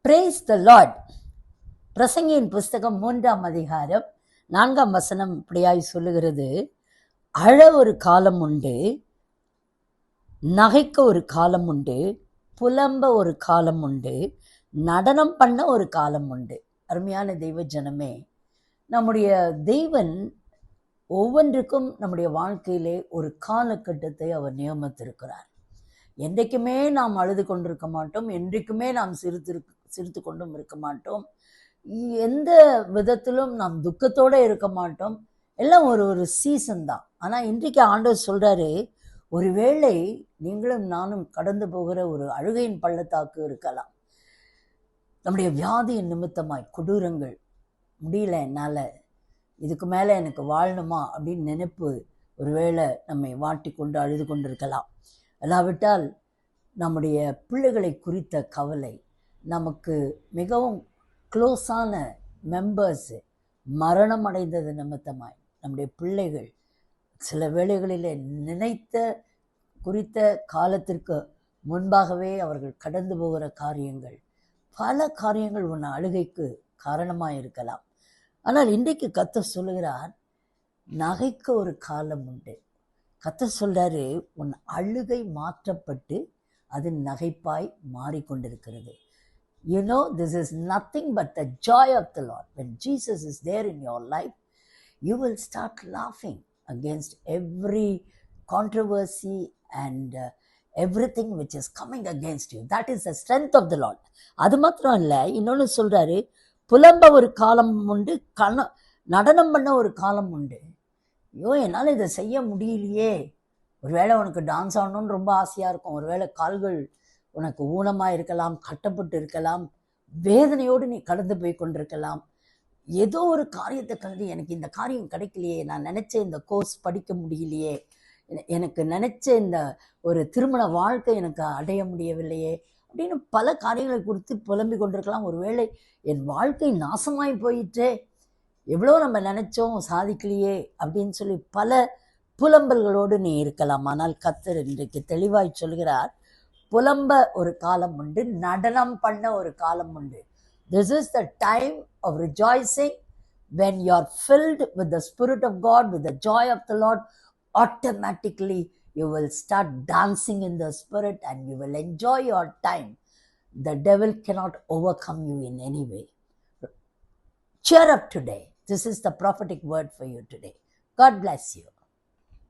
Brace த Lord. பிரசங்கியின் புஸ்தகம் 3ஆம் அதிகாரம் 4ஆம் வசனம் இப்படியாய் சொல்லுகிறது, அழ ஒரு காலம் உண்டு, நகைக்க ஒரு காலம் உண்டு, புலம்ப ஒரு காலம் உண்டு, நடனம் பண்ண ஒரு காலம் உண்டு. அருமையான தெய்வ ஜனமே, நம்முடைய தெய்வன் ஒவ்வொன்றுக்கும் நம்முடைய வாழ்க்கையிலே ஒரு காலகட்டத்தை அவர் நியமித்திருக்கிறார். என்றைக்குமே நாம் அழுது கொண்டிருக்க மாட்டோம், என்றைக்குமே நாம் சிரித்து கொண்டும் இருக்க மாட்டோம், எந்த விதத்திலும் நாம் துக்கத்தோடு இருக்க மாட்டோம். எல்லாம் ஒரு சீசன் தான். ஆனால் இன்றைக்கு ஆண்டவர் சொல்கிறாரு, ஒருவேளை நீங்களும் நானும் கடந்து போகிற ஒரு அழுகையின் பள்ளத்தாக்கு இருக்கலாம். நம்முடைய வியாதியின் நிமித்தமாய் கொடூரங்கள், முடியல என்னால், இதுக்கு மேலே எனக்கு வாழணுமா அப்படின்னு நினைப்பு ஒருவேளை நம்மை வாட்டி கொண்டு அழுது கொண்டு இருக்கலாம். அல்லாவிட்டால் நம்முடைய பிள்ளைகளை குறித்த கவலை, நமக்கு மிகவும் க்ளோஸான மெம்பர்ஸு மரணம் அடைந்தது நிமித்தமாய் நம்முடைய பிள்ளைகள் சில வேளைகளில் நினைத்த குறித்த காலத்திற்கு முன்பாகவே அவர்கள் கடந்து போகிற காரியங்கள், பல காரியங்கள் உன் அழுகைக்கு காரணமாக இருக்கலாம். ஆனால் இன்றைக்கு கர்த்தர் சொல்லுகிறார், நகைக்க ஒரு காலம் உண்டு. கர்த்தர் சொல்றாரு, உன் அழுகை மாற்றப்பட்டு அது நகைப்பாய் மாறிக்கொண்டிருக்கிறது. You know, this is nothing but the joy of the Lord. When Jesus is there in your life, you will start laughing against every controversy and everything which is coming against you. That is the strength of the Lord. அது மாத்திரம் இல்லை, இன்னொன்று சொல்றாரு, புலம்ப ஒரு காலம் உண்டு, நடனம் பண்ண ஒரு காலம் உண்டு. ஐயோ, என்னால் இதை செய்ய முடியலையே. ஒருவேளை உனக்கு டான்ஸ் ஆடணும்னு ரொம்ப ஆசையாக இருக்கும், ஒருவேளை கால்கள் உனக்கு ஊனமாக இருக்கலாம், கட்டப்பட்டு இருக்கலாம், வேதனையோடு நீ கடந்து போய் கொண்டிருக்கலாம். ஏதோ ஒரு காரியத்தை கலந்து, எனக்கு இந்த காரியம் கிடைக்கலையே, நான் நினச்ச இந்த கோர்ஸ் படிக்க முடியலையே, எனக்கு நினச்ச இந்த ஒரு திருமண வாழ்க்கை எனக்கு அடைய முடியவில்லையே அப்படின்னு பல காரியங்களை குறித்து புலம்பிக் கொண்டிருக்கலாம். ஒருவேளை என் வாழ்க்கை நாசமாய் போயிட்டே, எவ்வளோ நம்ம நினச்சோம் சாதிக்கலையே அப்படின்னு சொல்லி பல புலம்பல்களோடு நீ இருக்கலாம். ஆனால் கர்த்தர் இன்றைக்கு தெளிவாய் சொல்கிறார், புலம்ப ஒரு காலம் உண்டு, நடனம் பண்ண ஒரு காலம் உண்டு. This is the time of rejoicing. When you are filled with the Spirit of God, with the joy of the Lord, automatically you will start dancing in the Spirit and you will enjoy your time. The devil cannot overcome you in any way. Cheer up today. This is the prophetic word for you today. God bless you.